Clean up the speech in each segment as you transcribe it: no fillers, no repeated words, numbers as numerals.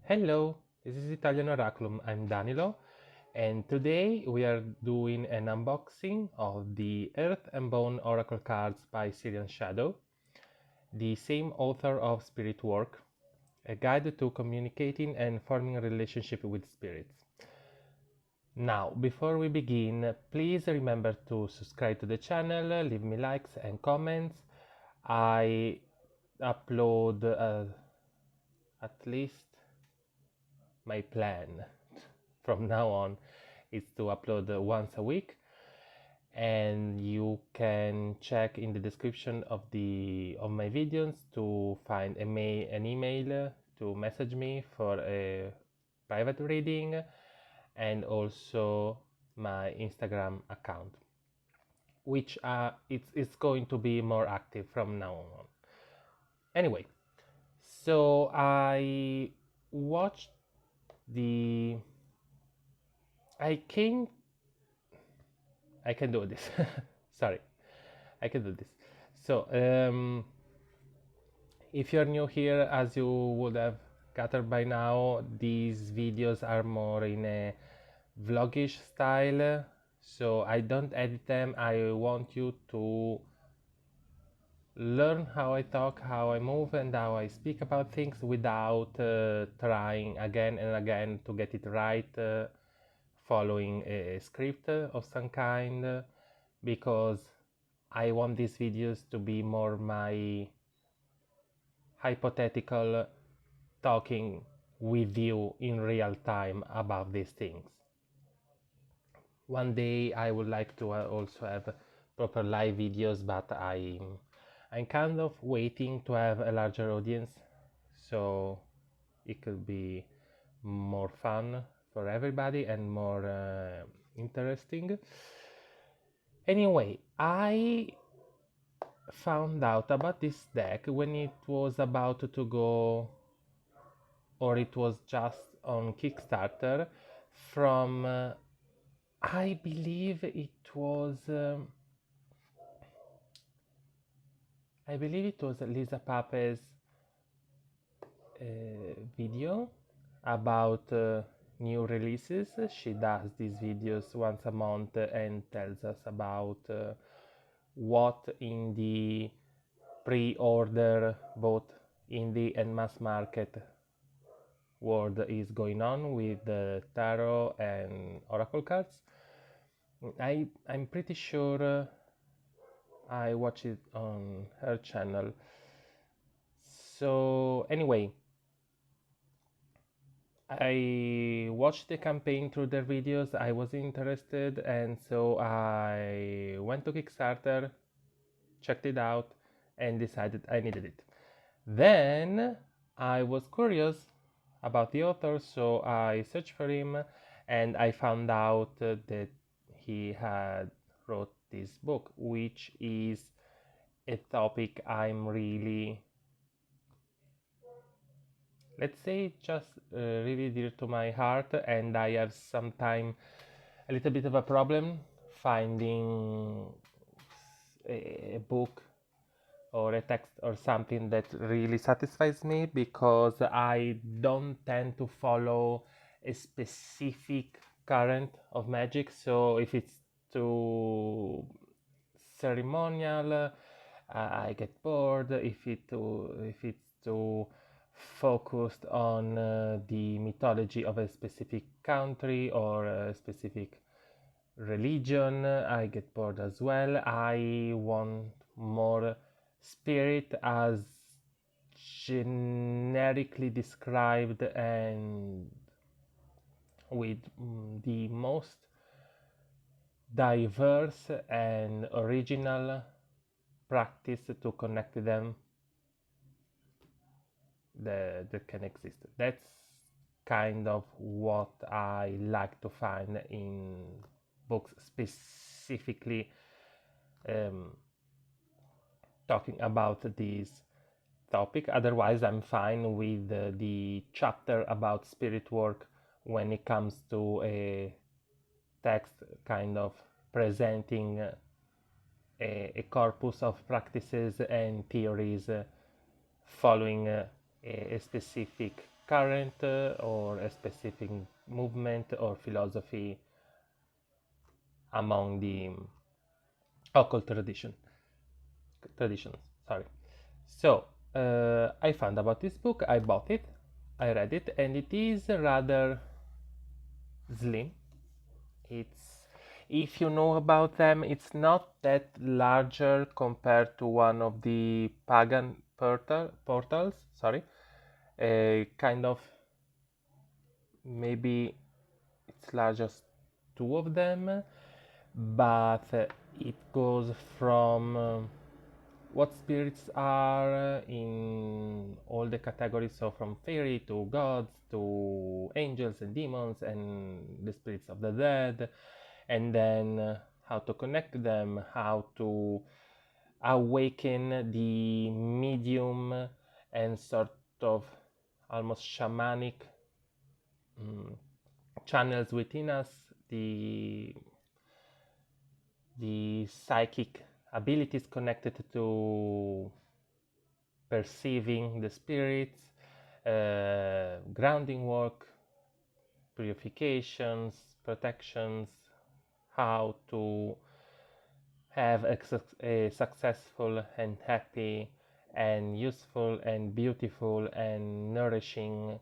Hello, this is Italian.oraculum. I'm Danilo, and today we are doing an unboxing of the Earth and Bone Oracle cards by Sirian Shadow, the same author of Spirit Work, a guide to communicating and forming a relationship with spirits. Now, before we begin, please remember to subscribe to the channel, leave me likes and comments. I upload at least my plan from now on is to upload once a week, and you can check in the description of my videos to find an email to message me for a private reading, and also my Instagram account, which it's going to be more active from now on. Anyway, so I watched the I came I can do this. Sorry, I can do this. So, if you're new here, as you would have gathered by now, these videos are more in a vlogish style. So I don't edit them. I want you to learn how I talk, how I move, and how I speak about things without trying again and again to get it right, following a script of some kind, because I want these videos to be more my hypothetical talking with you in real time about these things. One day I would like to also have proper live videos, but I'm kind of waiting to have a larger audience, so it could be more fun for everybody and more interesting. Anyway, I found out about this deck when it was about to go, or it was just on Kickstarter from I believe it was Lisa Pape's video about new releases. She does these videos once a month and tells us about what in the pre-order, both indie and mass market world, is going on with the tarot and oracle cards. I'm pretty sure I watch it on her channel. So anyway, I watched the campaign through their videos. I was interested, and so I went to Kickstarter, checked it out, and decided I needed it. Then I was curious about the author, so I searched for him, and I found out that he had wrote this book, which is a topic I'm really, let's say, just really dear to my heart, and I have sometimes a little bit of a problem finding a book or a text or something that really satisfies me, because I don't tend to follow a specific current of magic. So if it's too ceremonial, I get bored. If it's too focused on the mythology of a specific country or a specific religion, I get bored as well. I want more spirit as generically described and with the most diverse and original practice to connect them that can exist. That's kind of what I like to find in books, specifically talking about this topic. Otherwise, I'm fine with the chapter about spirit work when it comes to a text kind of presenting a corpus of practices and theories following a specific current or a specific movement or philosophy among the occult traditions. Sorry. So I found about this book. I bought it. I read it, and it is rather slim. It's, if you know about them, it's not that larger compared to one of the pagan portals. Sorry, kind of, maybe it's largest two of them, but it goes from what spirits are in all the categories, so from fairy to gods to angels and demons and the spirits of the dead, and then how to connect them, how to awaken the medium and sort of almost shamanic channels within us, the psychic abilities connected to perceiving the spirits, grounding work, purifications, protections, how to have a successful and happy and useful and beautiful and nourishing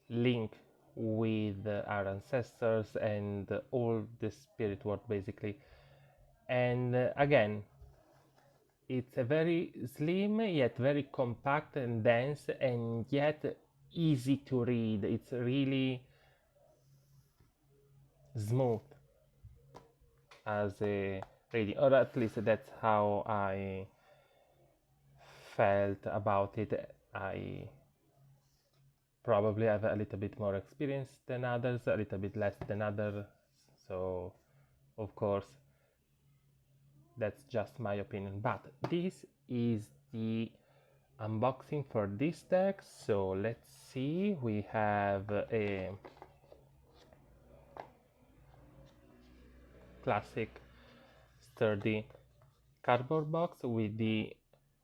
link with our ancestors and all the spirit world basically. And again, it's a very slim yet very compact and dense and yet easy to read. It's really smooth as a reading, or at least that's how I felt about it. I probably have a little bit more experience than others, a little bit less than others, so of course that's just my opinion, but this is the unboxing for this deck. So let's see, we have a classic sturdy cardboard box with the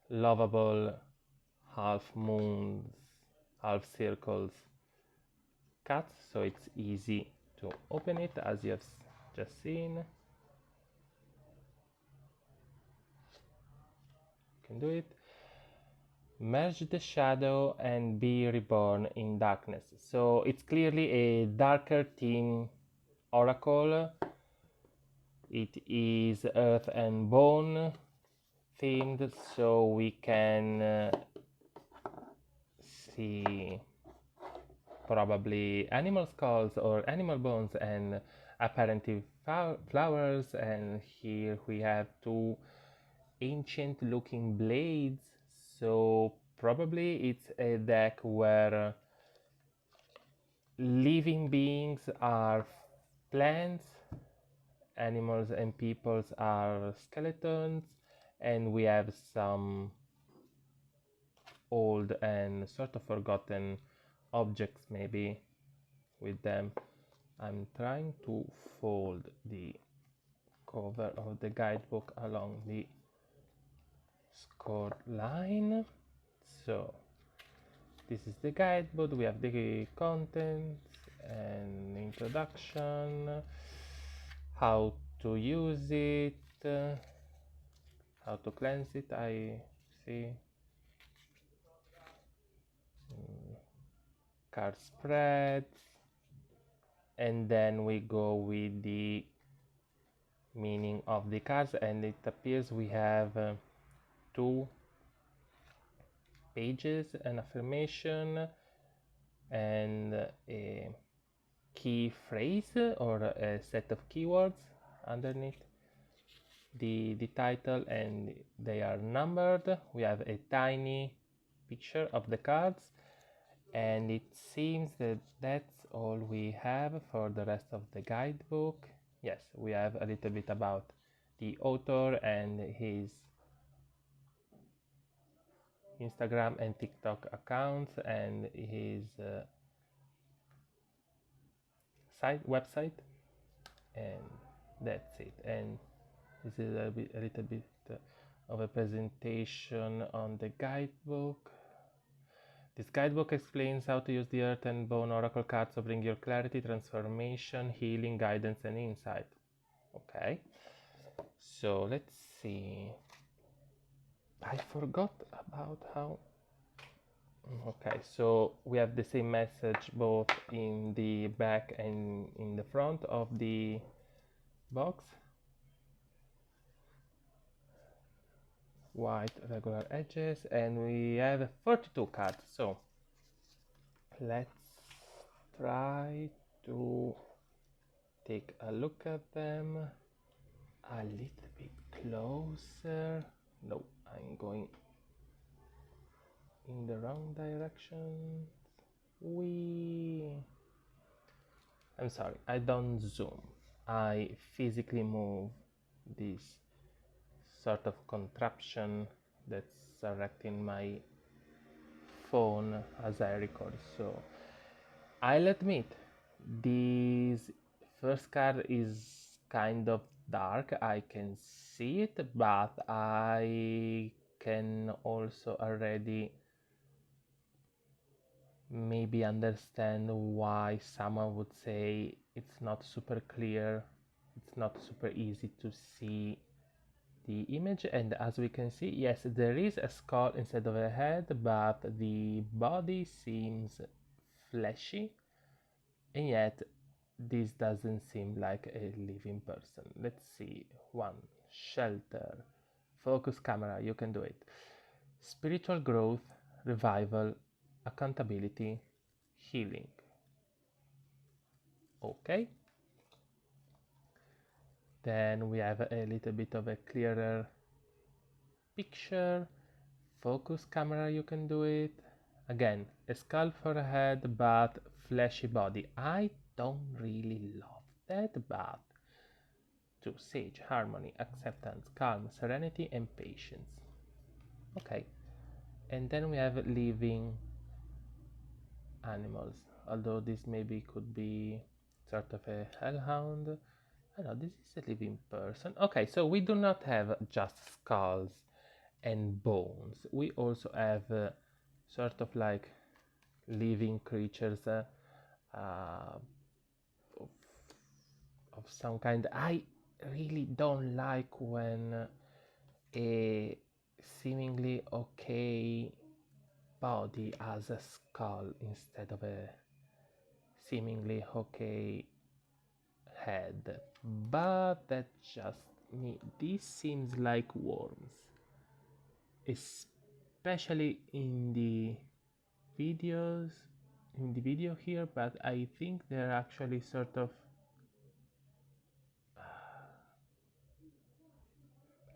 lovable half moons, half circles cut, so it's easy to open it as you have just seen. You can do it. Merge the shadow and be reborn in darkness. So it's clearly a darker theme oracle. It is earth and bone themed, so we can see probably animal skulls or animal bones and apparently flowers, and here we have two ancient looking blades, so probably it's a deck where living beings are plants, animals and peoples are skeletons, and we have some old and sort of forgotten objects maybe with them. I'm trying to fold the cover of the guidebook along the scored line. So this is the guidebook, we have the contents and introduction, how to use it, how to cleanse it, I see, card spreads, and then we go with the meaning of the cards, and it appears we have two pages, an affirmation and a key phrase or a set of keywords underneath the title, and they are numbered. We have a tiny picture of the cards, and it seems that that's all we have for the rest of the guidebook. Yes, we have a little bit about the author and his Instagram and TikTok accounts and his website, and that's it. And this is a little bit of a presentation on the guidebook. This guidebook explains how to use the Earth and Bone Oracle cards to bring your clarity, transformation, healing, guidance, and insight. Okay, so let's see. I forgot about how. Okay, so we have the same message both in the back and in the front of the box. White regular edges, and we have 42 cards. So let's try to take a look at them a little bit closer. No, I'm going in the wrong direction. I'm sorry, I don't zoom. I physically move this sort of contraption that's directing my phone as I record. So I'll admit this first card is kind of dark. I can see it, but I can also already maybe understand why someone would say it's not super clear, it's not super easy to see the image. And as we can see, yes, there is a skull instead of a head, but the body seems fleshy, and yet this doesn't seem like a living person. Let's see. One, shelter, focus camera, you can do it. Spiritual growth, revival, accountability, healing. Okay. Then we have a little bit of a clearer picture. Focus camera, you can do it. Again, a skull for a head, but fleshy body. I don't really love that, but to sage, harmony, acceptance, calm, serenity, and patience. Okay, and then we have living animals, although this maybe could be sort of a hellhound. Oh no, this is a living person. Okay, so we do not have just skulls and bones. We also have sort of like living creatures of, of some kind. I really don't like when a seemingly okay body has a skull instead of a seemingly okay head, but that's just me. This seems like worms, especially in the videos, in the video here, but I think they're actually sort of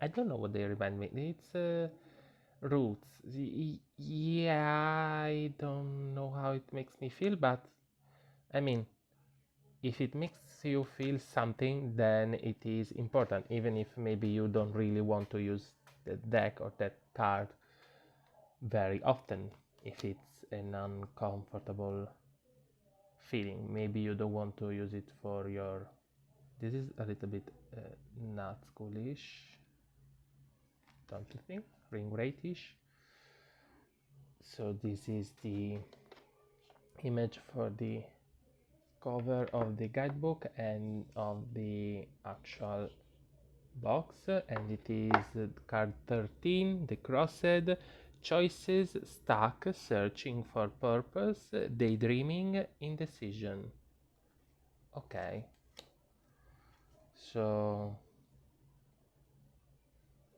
I don't know what they remind me. It's roots. Yeah, I don't know how it makes me feel, but I mean, if it makes you feel something, then it is important, even if maybe you don't really want to use the deck or that card very often. If it's an uncomfortable feeling, maybe you don't want to use it for your. This is a little bit not schoolish, don't you think? Ring rate-ish. So this is the image for the cover of the guidebook and of the actual box, and it is card 13, the crossed, choices, stuck, searching for purpose, daydreaming, indecision. Okay, so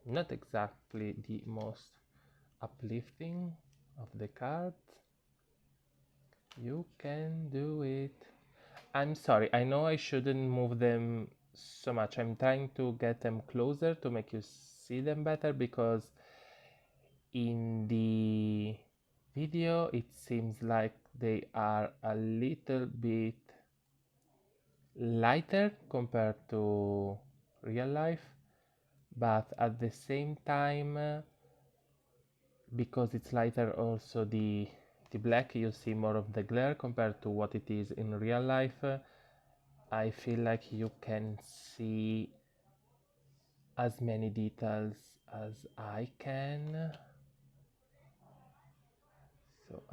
not exactly the most uplifting of the cards. You can do it. I'm sorry, I know I shouldn't move them so much. I'm trying to get them closer to make you see them better, because in the video it seems like they are a little bit lighter compared to real life, but at the same time, because it's lighter, also the black, you see more of the glare compared to what it is in real life. I feel like you can see as many details as I can. So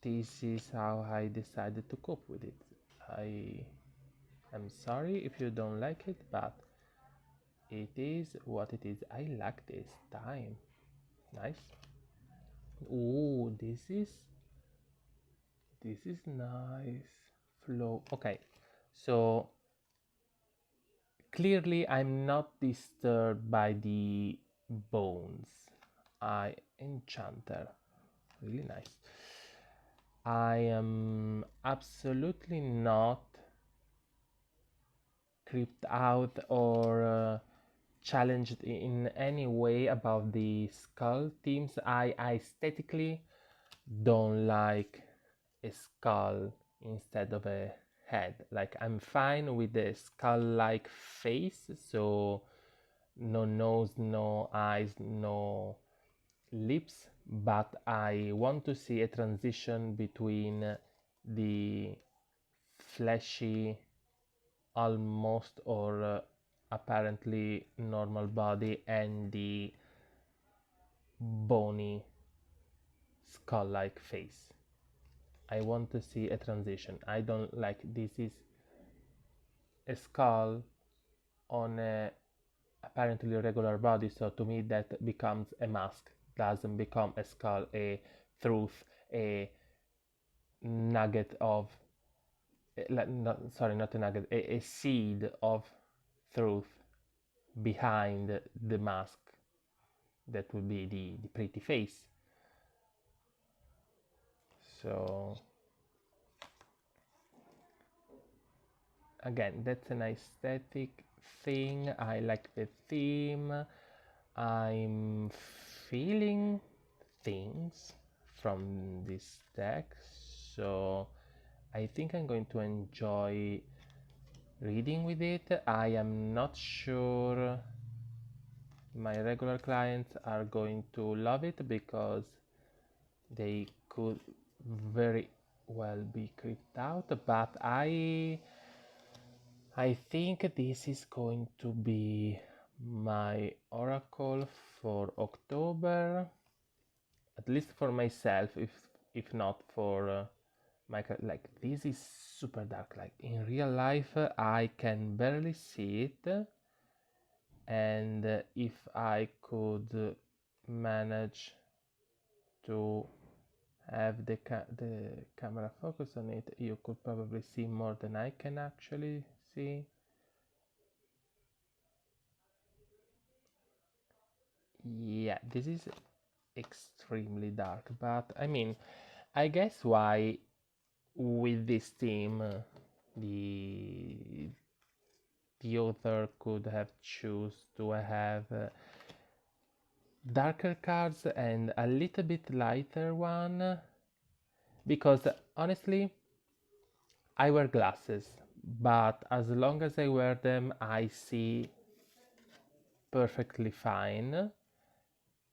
this is how I decided to cope with it. I'm sorry if you don't like it, but it is what it is. I like this time. Nice. Oh, this is nice. Flow. Okay, so clearly I'm not disturbed by the bones. I enchanter. Really nice. I am absolutely not creeped out or challenged in any way about the skull themes. I aesthetically don't like a skull instead of a head. Like, I'm fine with the skull-like face, so no nose, no eyes, no lips, but I want to see a transition between the fleshy, almost or apparently normal body and the bony skull-like face. I want to see a transition. I don't like this is a skull on a apparently regular body, so to me that becomes a mask, doesn't become a skull, a truth, a nugget of sorry, not a nugget, a seed of truth behind the mask that would be the pretty face. So again, that's an aesthetic thing. I like the theme. I'm feeling things from this deck, so I think I'm going to enjoy reading with it. I am not sure my regular clients are going to love it because they could very well be creeped out, but I think this is going to be my oracle for October, at least for myself, if not for my, like, this is super dark. Like, in real life I can barely see it, and if I could manage to have the camera focus on it, you could probably see more than I can actually see. Yeah, this is extremely dark, but I mean, I guess why with this theme the author could have choose to have darker cards and a little bit lighter one, because honestly I wear glasses, but as long as I wear them I see perfectly fine,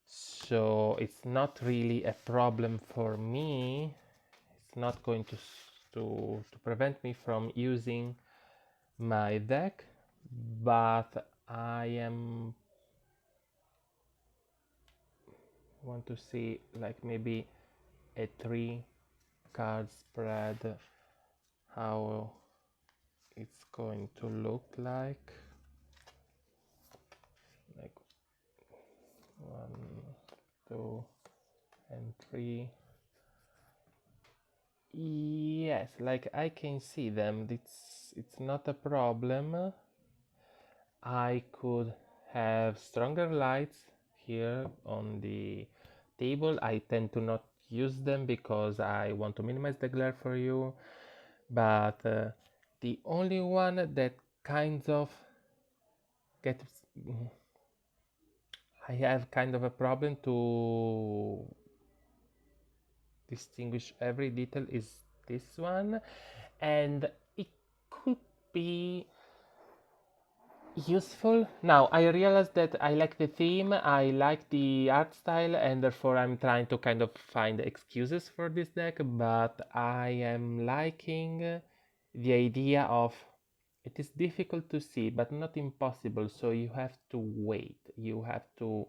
so it's not really a problem for me. It's not going to prevent me from using my deck, but I am want to see like maybe a 3 card spread, how it's going to look like 1, 2 and 3. Yes, like I can see them. It's not a problem. I could have stronger lights here on the table. I tend to not use them because I want to minimize the glare for you, but the only one that kind of gets I have kind of a problem to distinguish every detail is this one, and it could be useful. Now I realize that I like the theme, I like the art style, and therefore I'm trying to kind of find excuses for this deck, but I am liking the idea of it is difficult to see but not impossible, so you have to wait, you have to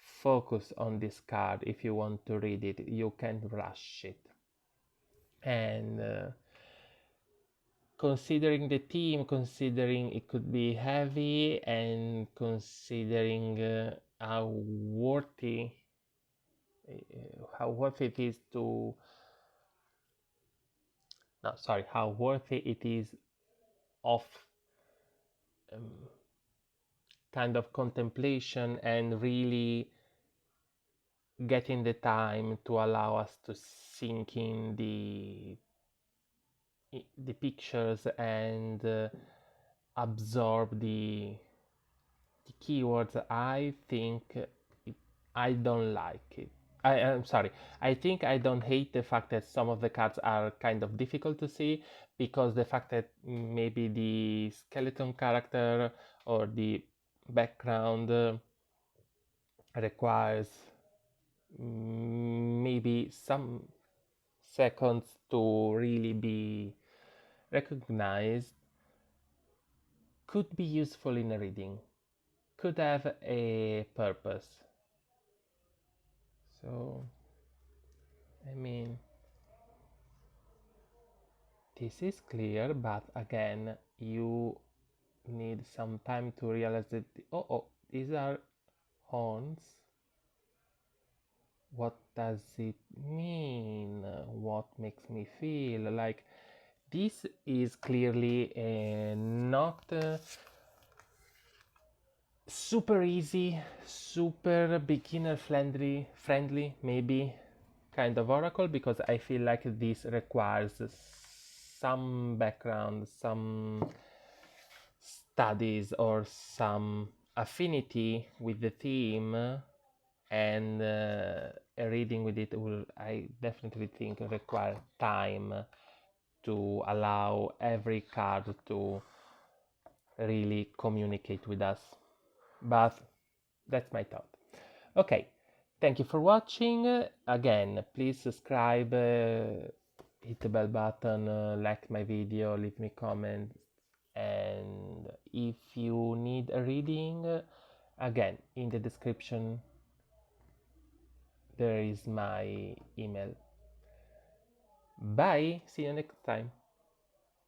focus on this card if you want to read it. You can't rush it. And considering the theme, considering it could be heavy, and considering how worthy it is to how worthy it is of kind of contemplation and really getting the time to allow us to sink in the pictures and absorb the keywords. I think I don't like it. I'm sorry. I think I don't hate the fact that some of the cards are kind of difficult to see, because the fact that maybe the skeleton character or the background requires maybe some seconds to really be recognized, could be useful in a reading, could have a purpose. So, I mean, this is clear, but again, you need some time to realize that, oh, these are horns. What does it mean? What makes me feel like this is clearly not super easy, super beginner friendly maybe kind of oracle, because I feel like this requires some background, some studies, or some affinity with the theme, and a reading with it will, I definitely think, require time to allow every card to really communicate with us. But that's my thought. Okay, thank you for watching. Again, please subscribe, hit the bell button, like my video, leave me comments, and if you need a reading, again, in the description there is my email. Bye, see you next time.